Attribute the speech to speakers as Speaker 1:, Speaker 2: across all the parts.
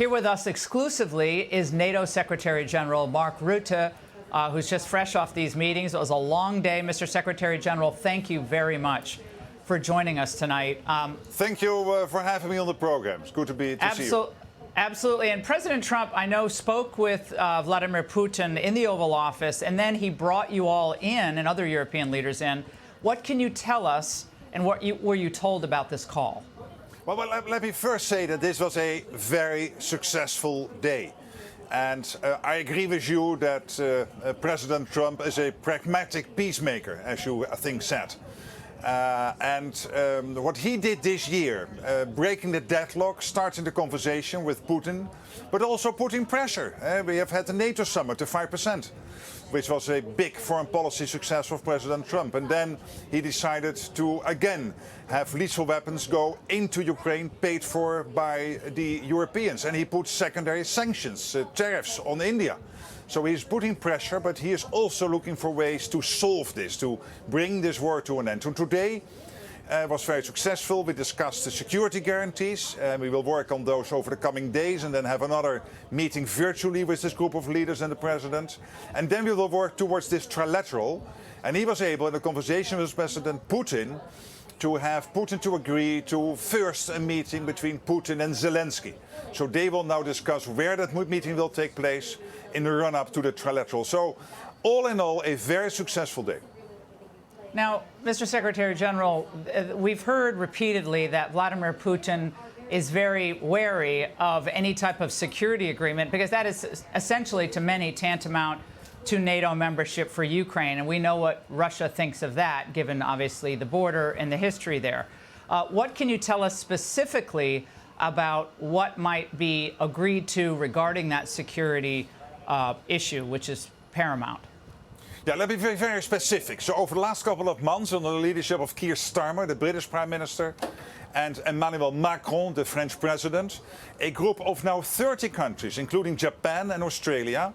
Speaker 1: Here with us exclusively is NATO Secretary General Mark Rutte, who's just fresh off these meetings. It was a long day. Mr. Secretary General, thank you very much for joining us tonight.
Speaker 2: Thank you for having me on the program. It's good to see you.
Speaker 1: Absolutely. And President Trump, I know, spoke with Vladimir Putin in the Oval Office, and then he brought you all in and other European leaders in. What can you tell us, and what were you told about this call?
Speaker 2: Well, let me first say that this was a very successful day. And I agree with you that President Trump is a pragmatic peacemaker, as you, I think, said. What he did this year, breaking the deadlock, starting the conversation with Putin, but also putting pressure. We have had the NATO summit, the 5%, which was a big foreign policy success of President Trump. And then he decided to, again, have lethal weapons go into Ukraine, paid for by the Europeans. And he put secondary sanctions, tariffs on India. So he's putting pressure, but he is also looking for ways to solve this, to bring this war to an end. And today was very successful. We discussed the security guarantees. We will work on those over the coming days and then have another meeting virtually with this group of leaders and the president. And then we will work towards this trilateral. And he was able, in a conversation with President Putin, to have Putin to agree to first a meeting between Putin and Zelensky. So they will now discuss where that meeting will take place in the run-up to the trilateral. So all in all, a very successful day.
Speaker 1: Now, Mr. Secretary General, we've heard repeatedly that Vladimir Putin is very wary of any type of security agreement because that is essentially, to many, tantamount to NATO membership for Ukraine. And we know what Russia thinks of that, given, obviously, the border and the history there. What can you tell us specifically about what might be agreed to regarding that security issue, which is paramount?
Speaker 2: Yeah, let me be very specific. So over the last couple of months, under the leadership of Keir Starmer, the British Prime Minister, and Emmanuel Macron, the French President, a group of now 30 countries, including Japan and Australia,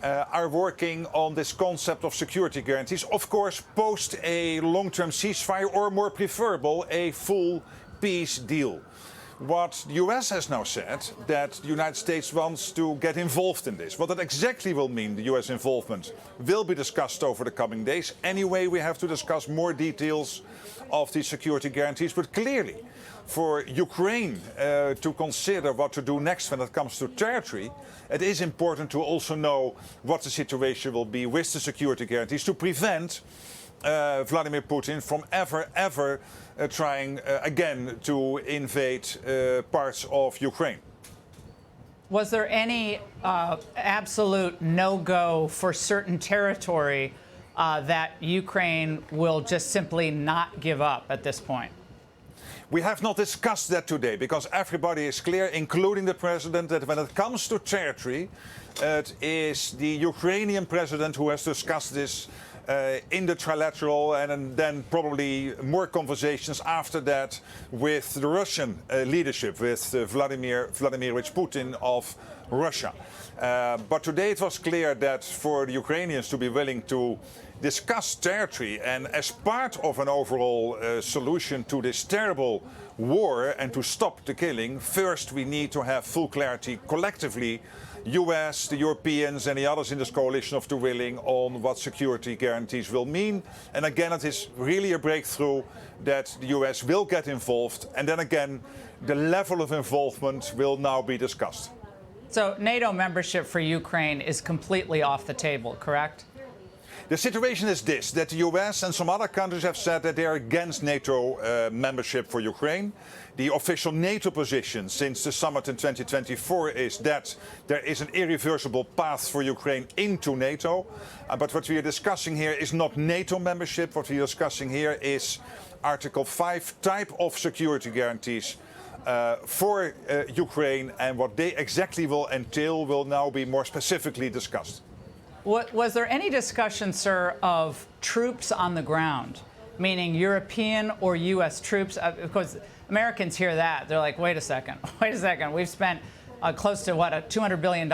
Speaker 2: are working on this concept of security guarantees. Of course, post a long-term ceasefire, or more preferable, a full peace deal. What the US has now said, that the United States wants to get involved in this. What that exactly will mean, the US involvement, will be discussed over the coming days. Anyway, we have to discuss more details of these security guarantees. But clearly, for Ukraine to consider what to do next when it comes to territory, it is important to also know what the situation will be with the security guarantees to prevent Vladimir Putin from ever trying again to invade parts of Ukraine.
Speaker 1: Was there any absolute no-go for certain territory that Ukraine will just simply not give up at this point?
Speaker 2: We have not discussed that today because everybody is clear, including the president, that when it comes to territory, it is the Ukrainian president who has discussed this in the trilateral, and then probably more conversations after that with the Russian leadership, with Vladimir Putin of Russia. But today it was clear that for the Ukrainians to be willing to discuss territory and as part of an overall solution to this terrible war and to stop the killing, first we need to have full clarity collectively, US, the Europeans and the others in this coalition of the willing, on what security guarantees will mean. And again, it is really a breakthrough that the US will get involved. And then again, the level of involvement will now be discussed.
Speaker 1: So NATO membership for Ukraine is completely off the table, correct?
Speaker 2: The situation is this, that the US and some other countries have said that they are against NATO membership for Ukraine. The official NATO position since the summit in 2024 is that there is an irreversible path for Ukraine into NATO. But what we are discussing here is not NATO membership. What we are discussing here is Article 5 type of security guarantees for Ukraine, and what they exactly will entail will now be more specifically discussed.
Speaker 1: Was there any discussion, sir, of troops on the ground, meaning European or U.S. troops? Because Americans hear that. They're like, wait a second. We've spent close to, $200 billion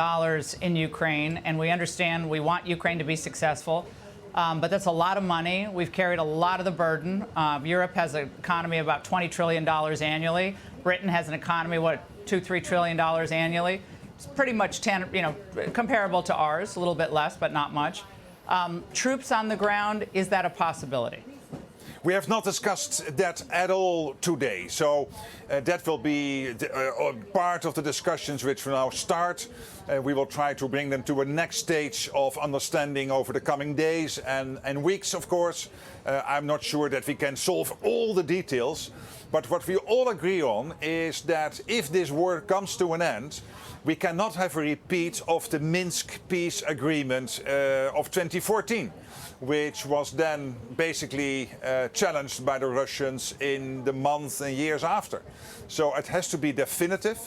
Speaker 1: in Ukraine, and we understand we want Ukraine to be successful. But that's a lot of money. We've carried a lot of the burden. Europe has an economy of about $20 trillion annually. Britain has an economy, $2-3 trillion annually. It's pretty much comparable to ours, a little bit less, but not much. Troops on the ground, is that a possibility?
Speaker 2: We have not discussed that at all today, so that will be part of the discussions which will now start. We will try to bring them to a next stage of understanding over the coming days and weeks, of course. I'm not sure that we can solve all the details, but what we all agree on is that if this war comes to an end, we cannot have a repeat of the Minsk peace agreement of 2014. Which was then basically challenged by the Russians in the months and years after. So it has to be definitive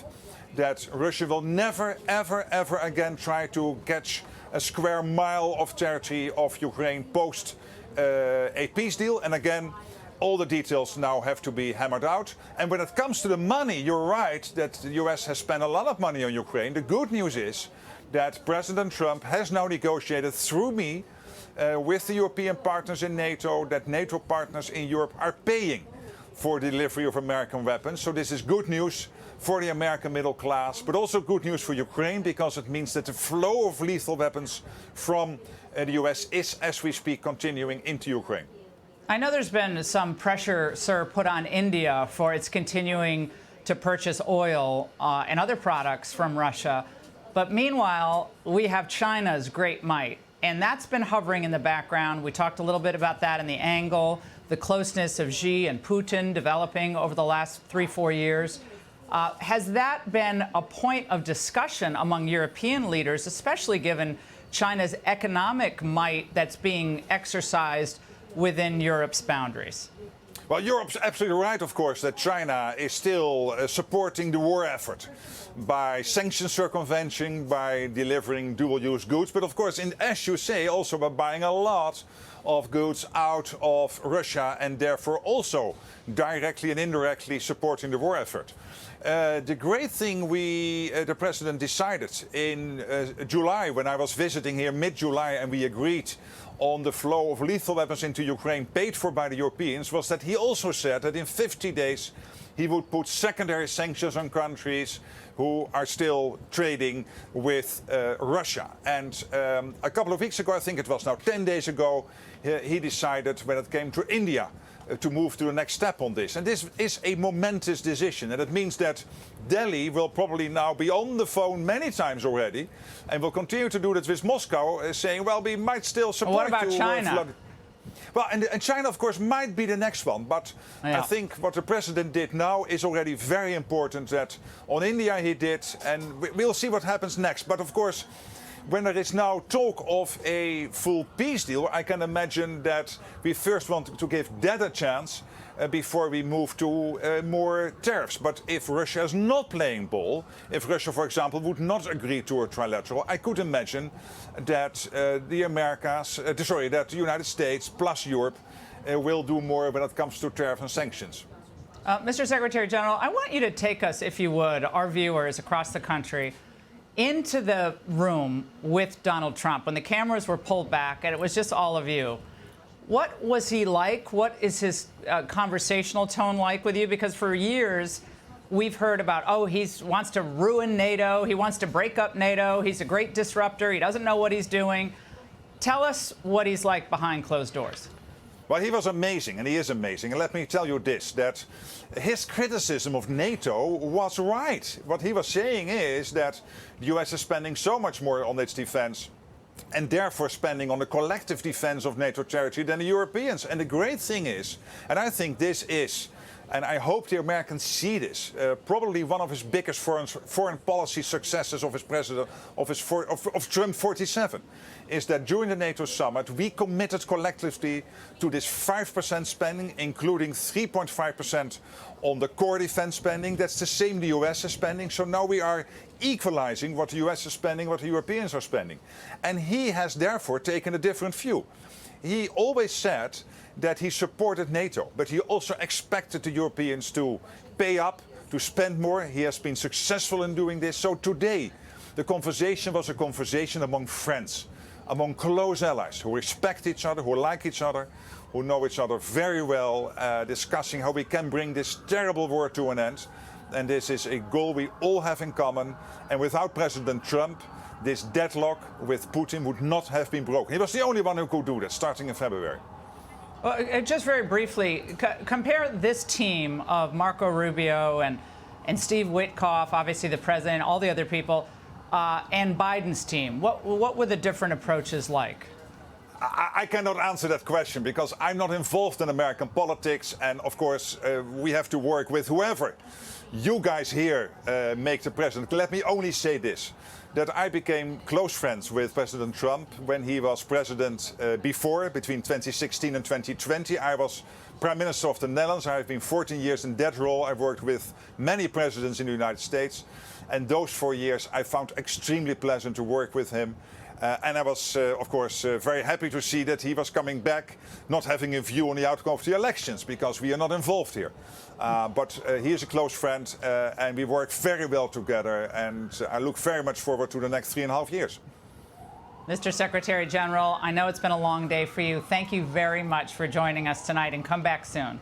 Speaker 2: that Russia will never, ever, ever again try to catch a square mile of territory of Ukraine post a peace deal. And again, all the details now have to be hammered out. And when it comes to the money, you're right that the US has spent a lot of money on Ukraine. The good news is that President Trump has now negotiated through me with the European partners in NATO, that NATO partners in Europe are paying for the delivery of American weapons. So this is good news for the American middle class, but also good news for Ukraine because it means that the flow of lethal weapons from the US is, as we speak, continuing into Ukraine.
Speaker 1: I know there's been some pressure, sir, put on India for its continuing to purchase oil and other products from Russia. But meanwhile, we have China's great might. And that's been hovering in the background. We talked a little bit about that in the angle, the closeness of Xi and Putin developing over the last 3-4 years. Has that been a point of discussion among European leaders, especially given China's economic might that's being exercised within Europe's boundaries?
Speaker 2: Well, Europe's absolutely right, of course, that China is still supporting the war effort by sanction circumvention, by delivering dual-use goods, but of course, as you say, also by buying a lot of goods out of Russia and therefore also directly and indirectly supporting the war effort. The great thing the President decided in July, when I was visiting here mid-July and we agreed on the flow of lethal weapons into Ukraine paid for by the Europeans, was that he also said that in 50 days he would put secondary sanctions on countries who are still trading with Russia. And a couple of weeks ago, I think it was now 10 days ago, he decided when it came to India to move to the next step on this. And this is a momentous decision. And it means that Delhi will probably now be on the phone many times already and will continue to do that with Moscow, saying, well, we might still support
Speaker 1: what about
Speaker 2: you.
Speaker 1: China?
Speaker 2: Well, and China, of course, might be the next one. But
Speaker 1: yeah.
Speaker 2: I think what the president did now is already very important. That on India he did, and we'll see what happens next. But of course, when there is now talk of a full peace deal, I can imagine that we first want to give that a chance before we move to more tariffs. But if Russia is not playing ball, if Russia, for example, would not agree to a trilateral, I could imagine that that the United States plus Europe will do more when it comes to tariffs and sanctions.
Speaker 1: Mr. Secretary General, I want you to take us, if you would, our viewers across the country, into the room with Donald Trump when the cameras were pulled back and it was just all of you. What was he like? What is his conversational tone like with you? Because for years we've heard about, oh, he wants to ruin NATO. He wants to break up NATO. He's a great disruptor. He doesn't know what he's doing. Tell us what he's like behind closed doors.
Speaker 2: Well, he was amazing, and he is amazing. And let me tell you this, that his criticism of NATO was right. What he was saying is that the US is spending so much more on its defense and therefore spending on the collective defense of NATO territory than the Europeans. And the great thing is, and I think this is, and I hope the Americans see this, probably one of his biggest foreign policy successes of his president, of Trump 47, is that during the NATO summit, we committed collectively to this 5% spending, including 3.5% on the core defense spending. That's the same the US is spending. So now we are equalizing what the US is spending, what the Europeans are spending. And he has therefore taken a different view. He always said that he supported NATO, but he also expected the Europeans to pay up, to spend more. He has been successful in doing this. So today, the conversation was a conversation among friends, among close allies who respect each other, who like each other, who know each other very well, discussing how we can bring this terrible war to an end. and this is a goal we all have in common. And without President Trump, this deadlock with Putin would not have been broken. He was the only one who could do that, starting in February.
Speaker 1: Well, just very briefly, compare this team of Marco Rubio and Steve Witkoff, obviously the president, all the other people, and Biden's team. What were the different approaches like?
Speaker 2: I cannot answer that question because I'm not involved in American politics, and of course we have to work with whoever. You guys here make the president. Let me only say this, that I became close friends with President Trump when he was president between 2016 and 2020. I was Prime Minister of the Netherlands. I've been 14 years in that role. I've worked with many presidents in the United States, and those 4 years I found extremely pleasant to work with him. And I was, of course, very happy to see that he was coming back, not having a view on the outcome of the elections, because we are not involved here. But he is a close friend, and we work very well together, and I look very much forward to the next 3.5 years.
Speaker 1: Mr. Secretary General, I know it's been a long day for you. Thank you very much for joining us tonight, and come back soon.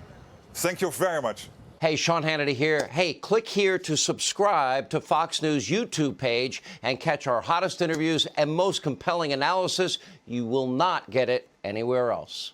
Speaker 2: Thank you very much.
Speaker 3: Hey, Sean Hannity here. Hey, click here to subscribe to Fox News YouTube page and catch our hottest interviews and most compelling analysis. You will not get it anywhere else.